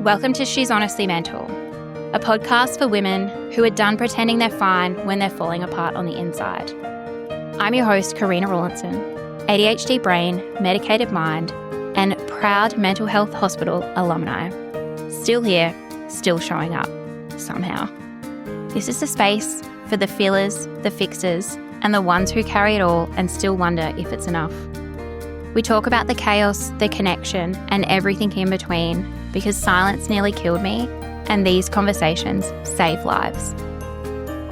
Welcome to She's Honestly Mental, a podcast for women who are done pretending they're fine when they're falling apart on the inside. I'm your host, Karina Rawlinson, ADHD brain, medicated mind, and proud mental health hospital alumni. Still here, still showing up, somehow. This is the space for the feelers, the fixers, and the ones who carry it all and still wonder if it's enough. We talk about the chaos, the connection, and everything in between because silence nearly killed me, and these conversations save lives.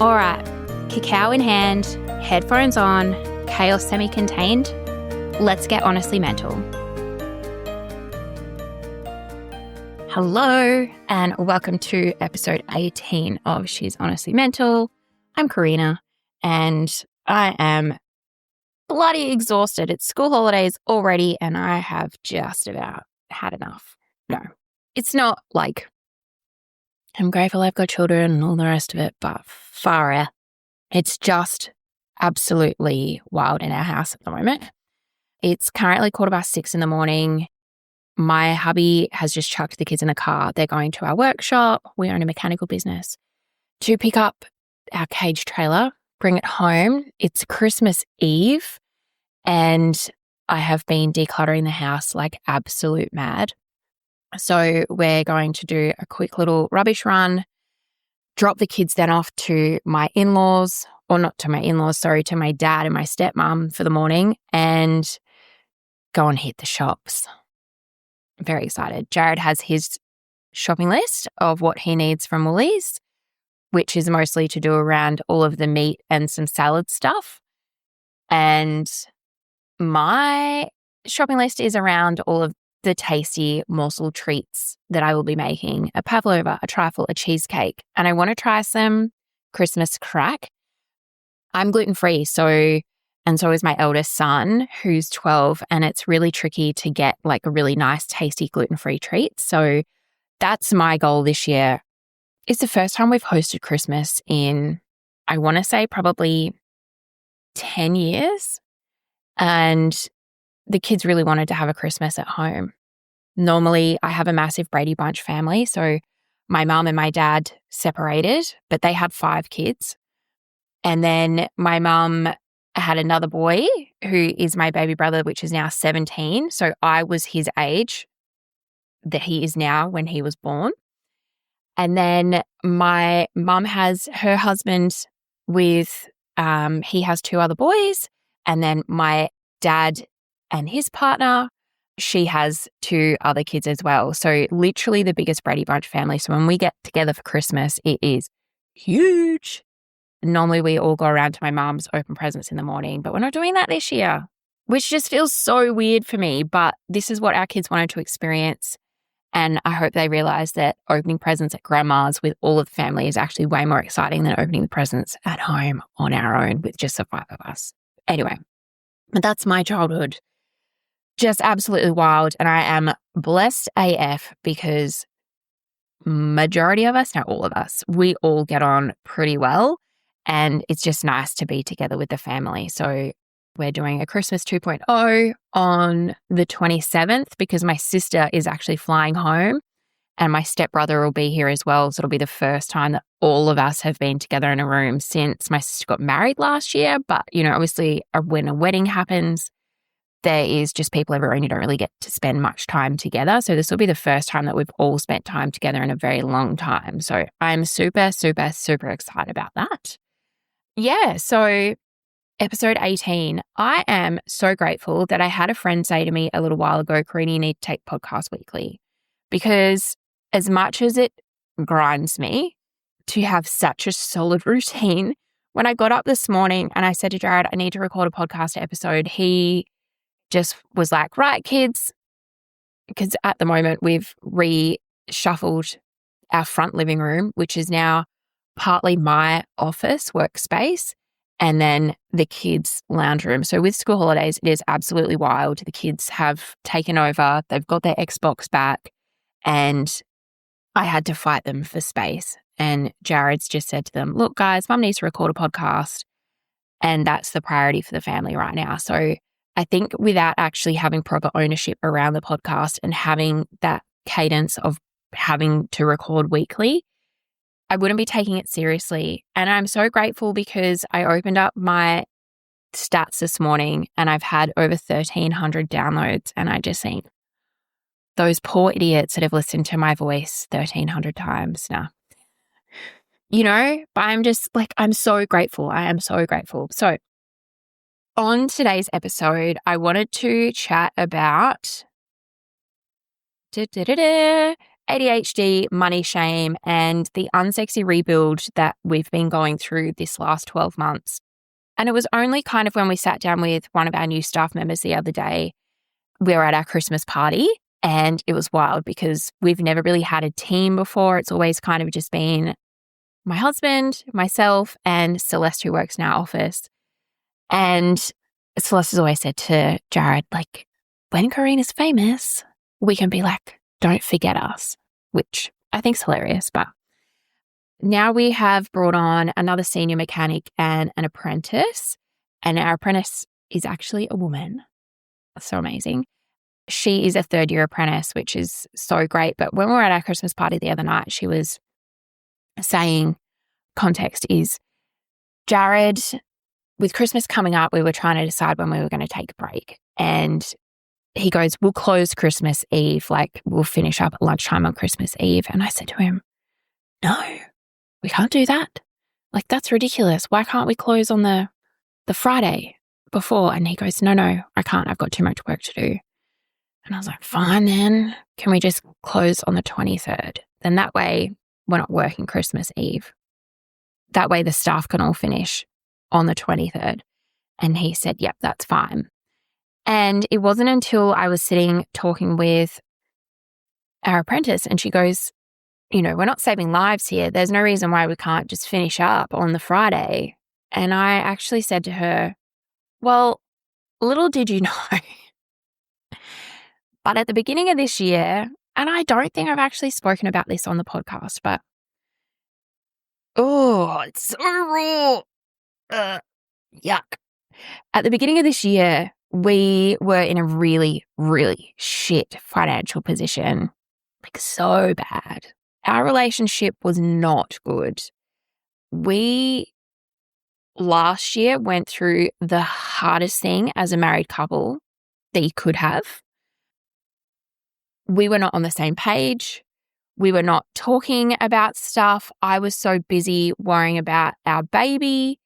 All right, cacao in hand, headphones on, chaos semi-contained. Let's get honestly mental. Hello, and welcome to episode 18 of She's Honestly Mental. I'm Karina, and I am bloody exhausted. It's school holidays already, and I have just about had enough. No, it's not like I'm grateful I've got children and all the rest of it, but far out. It's just absolutely wild in our house at the moment. It's currently 6:15 in the morning. My hubby has just chucked the kids in the car. They're going to our workshop. We own a mechanical business to pick up our cage trailer, bring it home. It's Christmas Eve, and I have been decluttering the house like absolute mad. So we're going to do a quick little rubbish run, drop the kids then off to my in-laws, or not to my in-laws, sorry, to my dad and my stepmom for the morning, and go and hit the shops. I'm very excited. Jared has his shopping list of what he needs from Woolies, which is mostly to do around all of the meat and some salad stuff. And my shopping list is around all of the tasty morsel treats that I will be making: a pavlova, a trifle, a cheesecake. And I want to try some Christmas crack. I'm gluten-free, so is my eldest son, who's 12, and it's really tricky to get like a really nice, tasty gluten-free treat. So that's my goal this year. It's the first time we've hosted Christmas in, I want to say, probably 10 years. And the kids really wanted to have a Christmas at home. Normally, I have a massive Brady Bunch family. So my mum and my dad separated, but they had 5 kids. And then my mum had another boy who is my baby brother, which is now 17. So I was his age that he is now when he was born. And then my mum has her husband with, he has 2 other boys. And then my dad and his partner, she has 2 other kids as well. So literally the biggest Brady Bunch family. So when we get together for Christmas, it is huge. Normally we all go around to my mum's, open presents in the morning, but we're not doing that this year, which just feels so weird for me. But this is what our kids wanted to experience. And I hope they realize that opening presents at grandma's with all of the family is actually way more exciting than opening the presents at home on our own with just the 5 of us. Anyway, but that's my childhood. Just absolutely wild. And I am blessed AF because majority of us, not all of us, we all get on pretty well. And it's just nice to be together with the family. So we're doing a Christmas 2.0 on the 27th because my sister is actually flying home and my stepbrother will be here as well. So it'll be the first time that all of us have been together in a room since my sister got married last year. But, obviously when a wedding happens, there is just people everywhere and you don't really get to spend much time together. So this will be the first time that we've all spent time together in a very long time. So I'm super, super, super excited about that. Yeah, so episode 18, I am so grateful that I had a friend say to me a little while ago, Karina, you need to take podcast weekly, because as much as it grinds me to have such a solid routine, when I got up this morning and I said to Jared, I need to record a podcast episode, he just was like, right, kids, because at the moment we've reshuffled our front living room, which is now partly my office workspace, and then the kids' lounge room. So with school holidays, it is absolutely wild. The kids have taken over. They've got their Xbox back, and I had to fight them for space. And Jared's just said to them, look, guys, mum needs to record a podcast, and that's the priority for the family right now. So I think without actually having proper ownership around the podcast and having that cadence of having to record weekly, I wouldn't be taking it seriously. And I'm so grateful because I opened up my stats this morning and I've had over 1,300 downloads, and I just think those poor idiots that have listened to my voice 1,300 times now. But I'm just like, I'm so grateful. I am so grateful. So on today's episode, I wanted to chat about ADHD, money shame, and the unsexy rebuild that we've been going through this last 12 months. And it was only kind of when we sat down with one of our new staff members the other day, we were at our Christmas party, and it was wild because we've never really had a team before. It's always kind of just been my husband, myself, and Celeste, who works in our office. And Celeste has always said to Jared, like, when Karina's famous, we can be like, don't forget us, which I think is hilarious. But now we have brought on another senior mechanic and an apprentice, and our apprentice is actually a woman. So amazing. She is a third-year apprentice, which is so great. But when we were at our Christmas party the other night, she was saying, context is, Jared, with Christmas coming up, we were trying to decide when we were going to take a break. And he goes, we'll close Christmas Eve, like we'll finish up at lunchtime on Christmas Eve. And I said to him, no, we can't do that. Like, that's ridiculous. Why can't we close on the Friday before? And he goes, no, I can't. I've got too much work to do. And I was like, fine then. Can we just close on the 23rd? Then that way we're not working Christmas Eve. That way the staff can all finish on the 23rd. And he said, yep, that's fine. And it wasn't until I was sitting talking with our apprentice and she goes, we're not saving lives here. There's no reason why we can't just finish up on the Friday. And I actually said to her, well, little did you know, but at the beginning of this year, and I don't think I've actually spoken about this on the podcast, but it's so raw. Yuck. At the beginning of this year, we were in a really, really shit financial position, like so bad. Our relationship was not good. We last year went through the hardest thing as a married couple that you could have. We were not on the same page. We were not talking about stuff. I was so busy worrying about our baby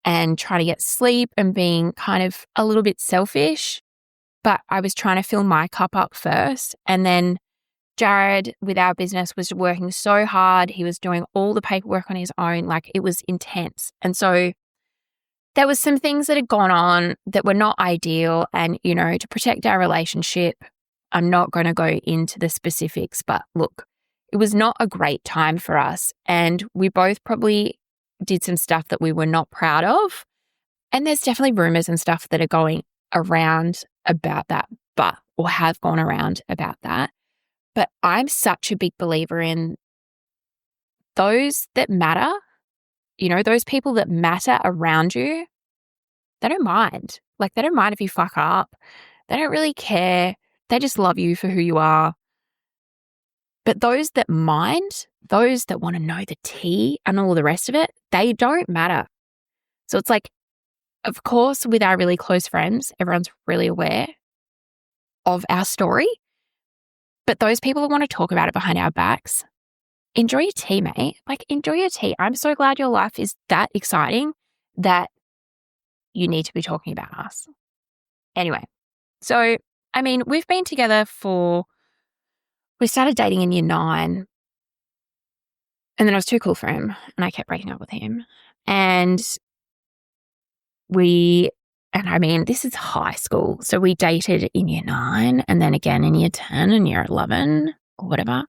and trying to get sleep and being kind of a little bit selfish. But I was trying to fill my cup up first. And then Jared, with our business, was working so hard. He was doing all the paperwork on his own. Like, it was intense. And so there was some things that had gone on that were not ideal. And, to protect our relationship, I'm not going to go into the specifics, but look, it was not a great time for us. And we both probably did some stuff that we were not proud of. And there's definitely rumors and stuff that are going around about that, or have gone around about that. But I'm such a big believer in those that matter, those people that matter around you, they don't mind. Like, they don't mind if you fuck up. They don't really care. They just love you for who you are. But those that mind, those that want to know the tea and all the rest of it, they don't matter. So it's like, of course, with our really close friends, everyone's really aware of our story. But those people that want to talk about it behind our backs, enjoy your tea, mate. Like, enjoy your tea. I'm so glad your life is that exciting that you need to be talking about us. Anyway, so, we've been together we started dating in year 9, and then I was too cool for him, and I kept breaking up with him. And this is high school. So we dated in year 9 and then again in year 10 and year 11 or whatever.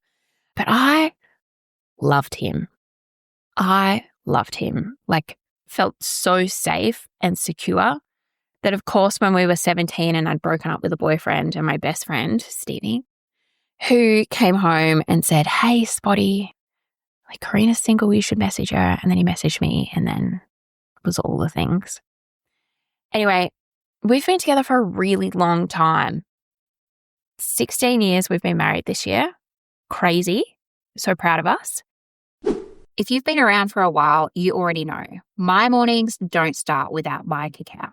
But I loved him. Like, felt so safe and secure that, of course, when we were 17 and I'd broken up with a boyfriend and my best friend, Stevie, who came home and said, hey, Spotty, like, Karina's single, you should message her. And then he messaged me, and then it was all the things. Anyway, we've been together for a really long time. 16 years we've been married this year. Crazy. So proud of us. If you've been around for a while, you already know my mornings don't start without my cacao.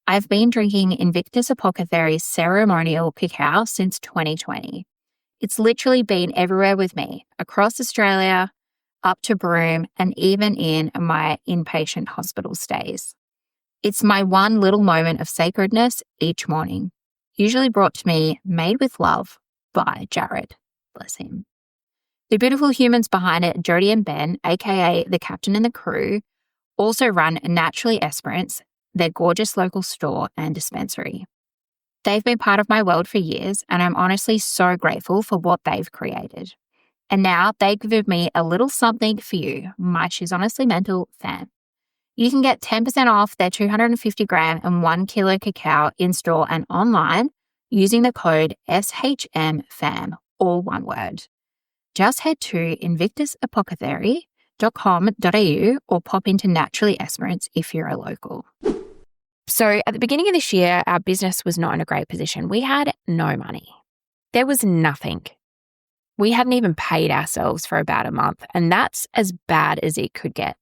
I've been drinking Invictus Apothecary's ceremonial cacao since 2020. It's literally been everywhere with me, across Australia, up to Broome, and even in my inpatient hospital stays. It's my one little moment of sacredness each morning, usually brought to me made with love by Jared. Bless him. The beautiful humans behind it, Jody and Ben, aka the captain and the crew, also run Naturally Esperance, their gorgeous local store and dispensary. They've been part of my world for years, and I'm honestly so grateful for what they've created. And now they've given me a little something for you, my She's Honestly Mental fam. You can get 10% off their 250 gram and 1 kilo cacao in store and online using the code SHMFAM, all one word. Just head to invictusapothecary.com.au or pop into Naturally Esperance if you're a local. So at the beginning of this year, our business was not in a great position. We had no money. There was nothing. We hadn't even paid ourselves for about a month, and that's as bad as it could get.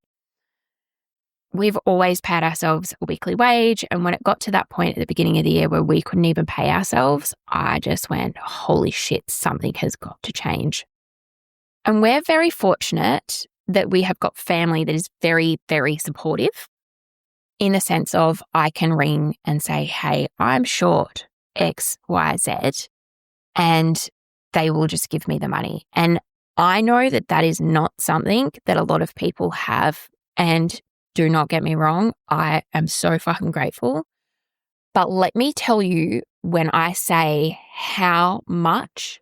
We've always paid ourselves a weekly wage, and when it got to that point at the beginning of the year where we couldn't even pay ourselves, I just went, holy shit, something has got to change. And we're very fortunate that we have got family that is very, very supportive, in the sense of I can ring and say, hey, I'm short X, Y, Z, and they will just give me the money. And I know that that is not something that a lot of people have. And do not get me wrong, I am so fucking grateful. But let me tell you, when I say how much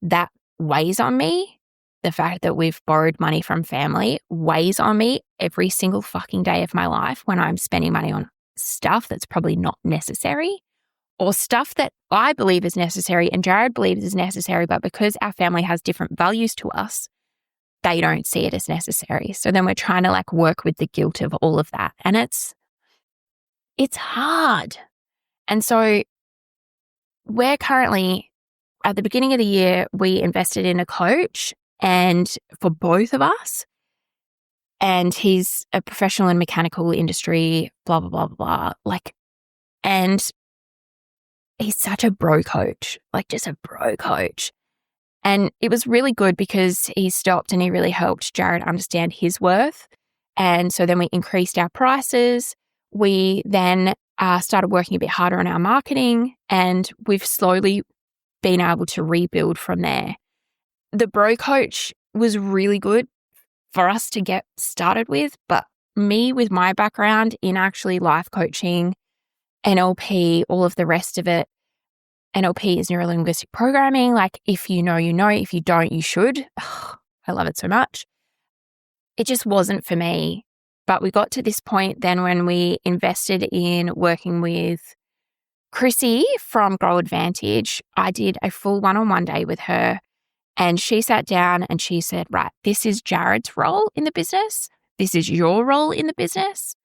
that weighs on me, the fact that we've borrowed money from family weighs on me every single fucking day of my life when I'm spending money on stuff that's probably not necessary, or stuff that I believe is necessary and Jared believes is necessary, but because our family has different values to us, they don't see it as necessary. So then we're trying to work with the guilt of all of that. And it's hard. And so we're currently, at the beginning of the year, we invested in a coach, and for both of us, and he's a professional in mechanical industry, blah, blah, blah, blah, and he's such a bro coach, just a bro coach. And it was really good because he stopped and he really helped Jared understand his worth. And so then we increased our prices. We then started working a bit harder on our marketing, and we've slowly been able to rebuild from there. The bro coach was really good for us to get started with, but me with my background in actually life coaching, NLP, all of the rest of it, NLP is neuro-linguistic programming. If you know, you know. If you don't, you should. I love it so much. It just wasn't for me. But we got to this point then when we invested in working with Chrissy from Grow Advantage. I did a full one-on-one day with her, and she sat down and she said, right, this is Jared's role in the business. This is your role in the business.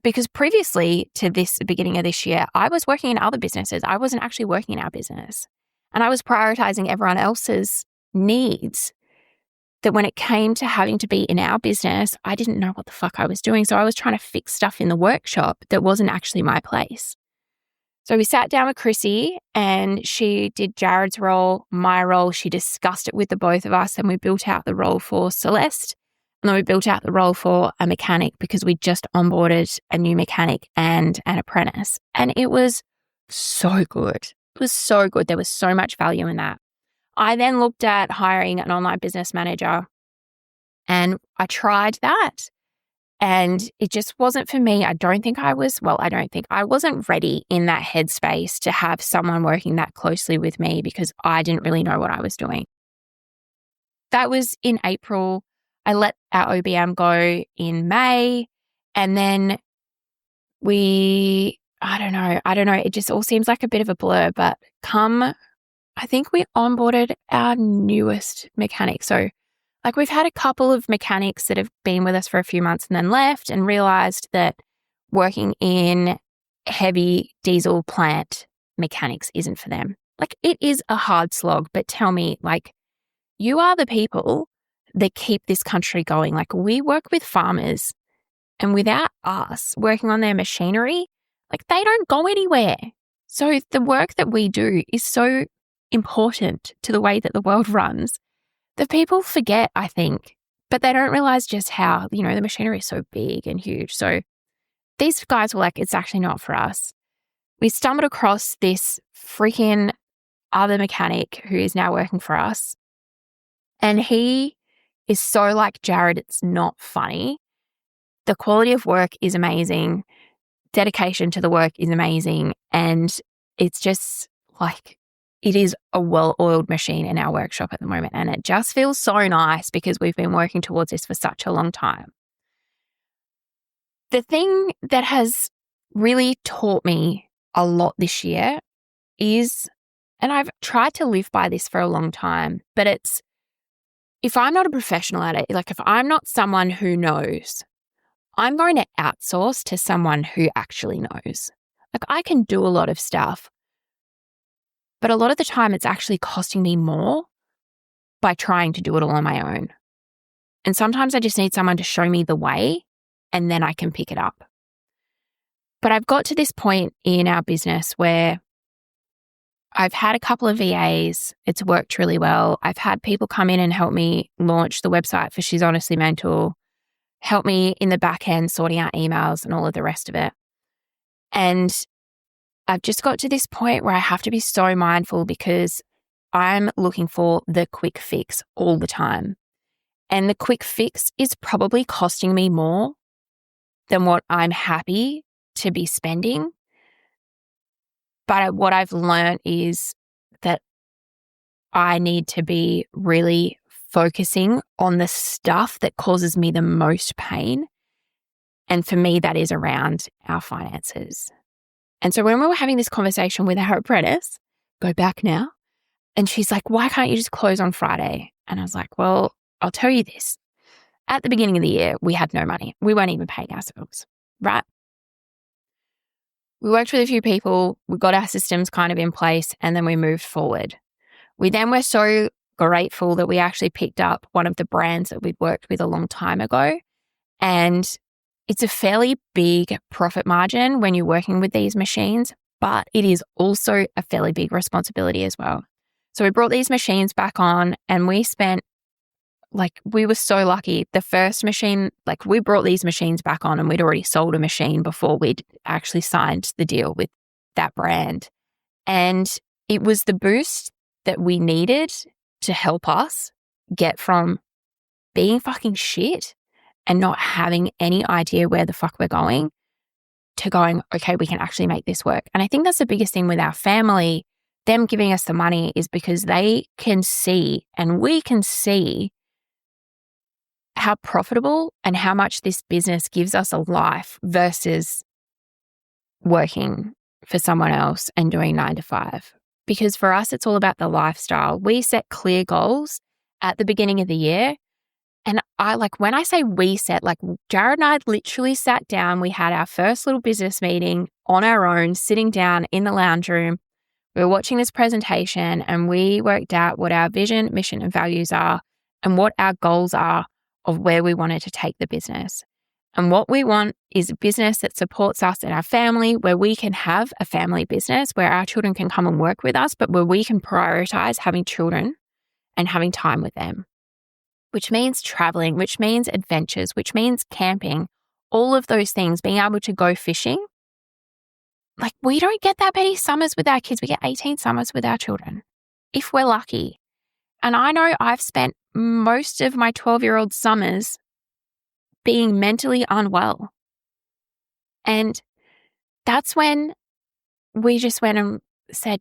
Because previously to this beginning of this year, I was working in other businesses. I wasn't actually working in our business. And I was prioritizing everyone else's needs, that when it came to having to be in our business, I didn't know what the fuck I was doing. So I was trying to fix stuff in the workshop that wasn't actually my place. So we sat down with Chrissy, and she did Jared's role, my role. She discussed it with the both of us, and we built out the role for Celeste. And then we built out the role for a mechanic because we just onboarded a new mechanic and an apprentice. And it was so good. It was so good. There was so much value in that. I then looked at hiring an online business manager, and I tried that. And it just wasn't for me. I wasn't ready in that headspace to have someone working that closely with me because I didn't really know what I was doing. That was in April. I let our OBM go in May, and then I don't know. It just all seems like a bit of a blur, but I think we onboarded our newest mechanic. So we've had a couple of mechanics that have been with us for a few months and then left and realized that working in heavy diesel plant mechanics isn't for them. It is a hard slog, but tell me, you are the people that keep this country going. Like, we work with farmers, and without us working on their machinery, like, they don't go anywhere. So the work that we do is so important to the way that the world runs that people forget, I think, but they don't realize just how, the machinery is so big and huge. So these guys were like, it's actually not for us. We stumbled across this freaking other mechanic who is now working for us. And he is so like Jared, it's not funny. The quality of work is amazing. Dedication to the work is amazing. And it's just like, it is a well-oiled machine in our workshop at the moment. And it just feels so nice because we've been working towards this for such a long time. The thing that has really taught me a lot this year is, and I've tried to live by this for a long time, but it's, if I'm not a professional at it, like if I'm not someone who knows, I'm going to outsource to someone who actually knows. Like, I can do a lot of stuff, but a lot of the time it's actually costing me more by trying to do it all on my own. And sometimes I just need someone to show me the way and then I can pick it up. But I've got to this point in our business where I've had a couple of VAs. It's worked really well. I've had people come in and help me launch the website for She's Honestly Mental, help me in the back end sorting out emails and all of the rest of it. And I've just got to this point where I have to be so mindful because I'm looking for the quick fix all the time. And the quick fix is probably costing me more than what I'm happy to be spending. But what I've learned is that I need to be really focusing on the stuff that causes me the most pain. And for me, that is around our finances. And so when we were having this conversation with our apprentice, go back now, and she's like, why can't you just close on Friday? And I was like, well, I'll tell you this. At the beginning of the year, we had no money. We weren't even paying ourselves, right? We worked with a few people, we got our systems kind of in place, and then we moved forward. We then were so grateful that we actually picked up one of the brands that we'd worked with a long time ago. And it's a fairly big profit margin when you're working with these machines, but it is also a fairly big responsibility as well. So we brought these machines back on and we spent, like, we were so lucky. The first machine, like, we brought these machines back on and we'd already sold a machine before we'd actually signed the deal with that brand. And it was the boost that we needed to help us get from being fucking shit and not having any idea where the fuck we're going to going, okay, we can actually make this work. And I think that's the biggest thing with our family, them giving us the money, is because they can see and we can see how profitable and how much this business gives us a life versus working for someone else and doing 9 to 5. Because for us, it's all about the lifestyle. We set clear goals at the beginning of the year. And when I say we set, like, Jared and I literally sat down. We had our first little business meeting on our own, sitting down in the lounge room. We were watching this presentation and we worked out what our vision, mission, and values are and what our goals are of where we wanted to take the business. And what we want is a business that supports us and our family, where we can have a family business, where our children can come and work with us, but where we can prioritize having children and having time with them, which means traveling, which means adventures, which means camping, all of those things, being able to go fishing. Like, we don't get that many summers with our kids. We get 18 summers with our children, if we're lucky. And I know I've spent most of my 12-year-old summers being mentally unwell. And that's when we just went and said,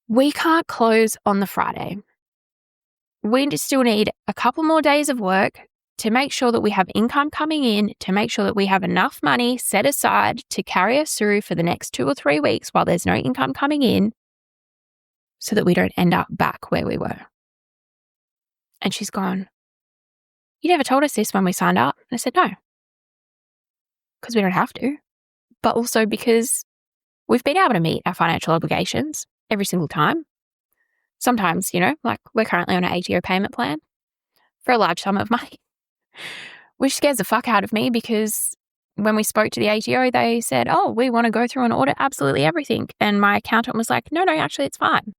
we can't close on the Friday. We still need a couple more days of work to make sure that we have income coming in, to make sure that we have enough money set aside to carry us through for the next 2 or 3 weeks while there's no income coming in, so that we don't end up back where we were. And she's gone, you never told us this when we signed up. And I said, no, because we don't have to, but also because we've been able to meet our financial obligations every single time. sometimes, like we're currently on an ATO payment plan for a large sum of money, which scares the fuck out of me because when we spoke to the ATO, they said, oh, we want to go through and audit absolutely everything. And my accountant was like, no, actually it's fine.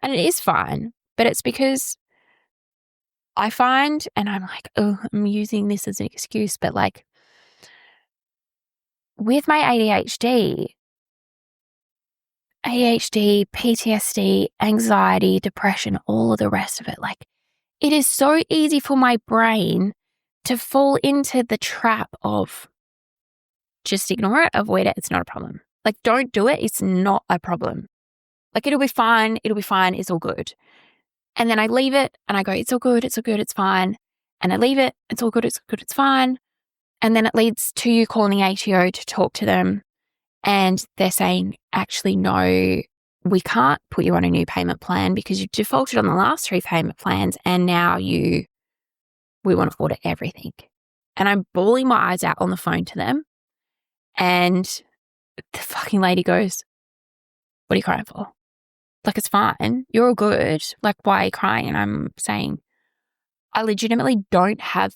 And it is fine, but it's because I find, and I'm like, oh, I'm using this as an excuse, but like with my ADHD, PTSD, anxiety, depression, all of the rest of it, like it is so easy for my brain to fall into the trap of just ignore it, avoid it, it's not a problem. Like don't do it, it's not a problem. Like it'll be fine, it's all good. And then I leave it and I go, it's all good, it's fine. And I leave it, it's all good, it's fine. And then it leads to you calling the ATO to talk to them. And they're saying, actually, no, we can't put you on a new payment plan because you defaulted on the last 3 payment plans and now we want to audit everything. And I'm bawling my eyes out on the phone to them. And the fucking lady goes, what are you crying for? Like, it's fine. You're all good. Like, why are you crying? And I'm saying, I legitimately don't have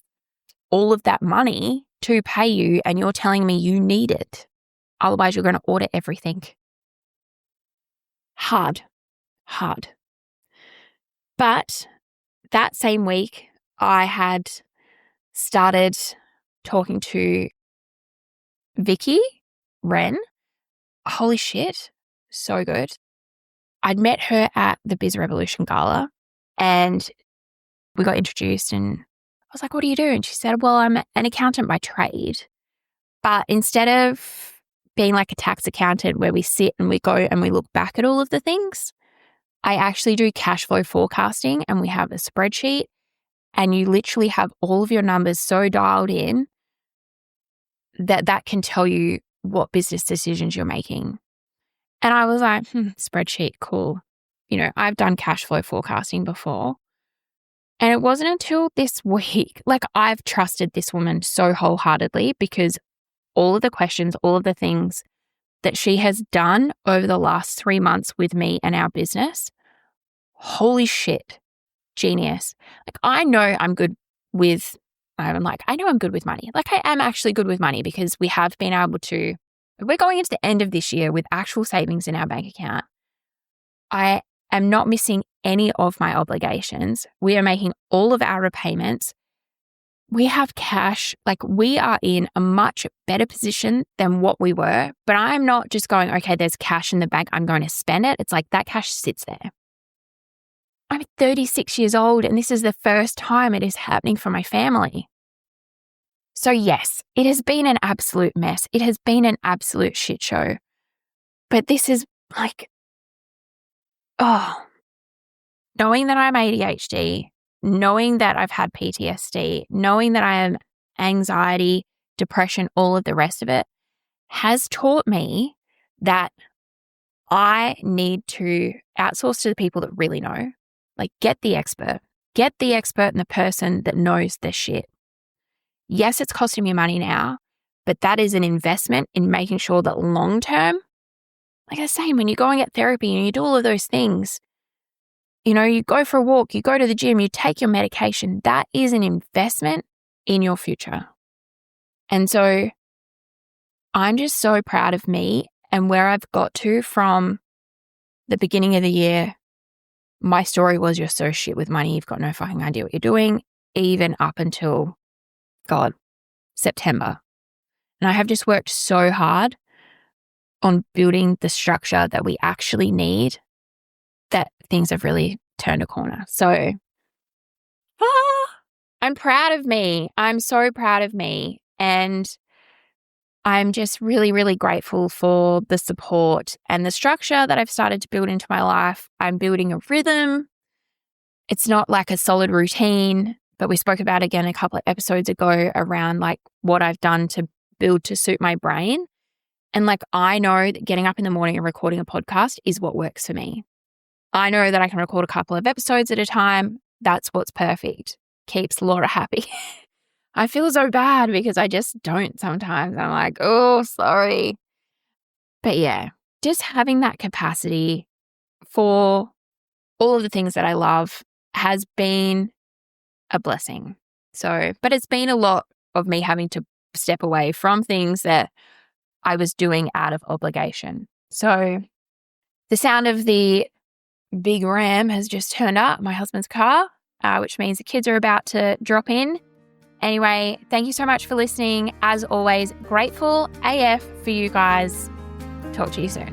all of that money to pay you and you're telling me you need it. Otherwise, you're going to audit everything. Hard. But that same week, I had started talking to Vicky Wren. Holy shit, so good. I'd met her at the Biz Revolution Gala and we got introduced and I was like, what do you do? And she said, well, I'm an accountant by trade. But instead of being like a tax accountant where we sit and we go and we look back at all of the things, I actually do cash flow forecasting and we have a spreadsheet and you literally have all of your numbers so dialed in that can tell you what business decisions you're making. And I was like, spreadsheet, cool. I've done cash flow forecasting before. And it wasn't until this week, like I've trusted this woman so wholeheartedly because all of the questions, all of the things that she has done over the last 3 months with me and our business, holy shit, genius. Like I know I'm good with money. Like I am actually good with money because we have been able to, we're going into the end of this year with actual savings in our bank account. I am not missing any of my obligations. We are making all of our repayments. We have cash. Like we are in a much better position than what we were, but I'm not just going, okay, there's cash in the bank, I'm going to spend it. It's like that cash sits there. I'm 36 years old and this is the first time it is happening for my family. So yes, it has been an absolute mess. It has been an absolute shit show. But this is like, knowing that I'm ADHD, knowing that I've had PTSD, knowing that I have anxiety, depression, all of the rest of it, has taught me that I need to outsource to the people that really know. Like get the expert and the person that knows their shit. Yes, it's costing me money now, but that is an investment in making sure that long term, like I was saying, when you go and get therapy and you do all of those things, you go for a walk, you go to the gym, you take your medication, that is an investment in your future. And so I'm just so proud of me and where I've got to from the beginning of the year. My story was you're so shit with money, you've got no fucking idea what you're doing, even up until, September. And I have just worked so hard on building the structure that we actually need that things have really turned a corner. So I'm proud of me. I'm so proud of me. And I'm just really, really grateful for the support and the structure that I've started to build into my life. I'm building a rhythm. It's not like a solid routine, but we spoke about again a couple of episodes ago around like what I've done to build to suit my brain. And like, I know that getting up in the morning and recording a podcast is what works for me. I know that I can record a couple of episodes at a time. That's what's perfect. Keeps Laura happy. I feel so bad because I just don't sometimes. I'm like, oh, sorry. But yeah, just having that capacity for all of the things that I love has been a blessing. But it's been a lot of me having to step away from things that I was doing out of obligation. So the sound of the big Ram has just turned up, my husband's car, which means the kids are about to drop in. Anyway, thank you so much for listening. As always, grateful AF for you guys. Talk to you soon.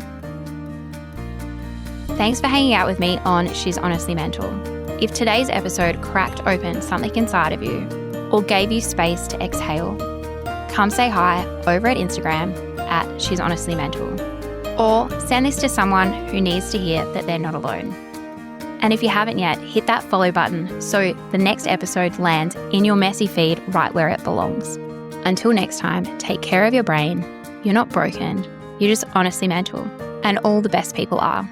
Thanks for hanging out with me on She's Honestly Mental. If today's episode cracked open something inside of you or gave you space to exhale, come say hi over at Instagram at She's Honestly Mental, or send this to someone who needs to hear that they're not alone. And if you haven't yet, hit that follow button so the next episode lands in your messy feed right where it belongs. Until next time, take care of your brain. You're not broken. You're just honestly mental. And all the best people are.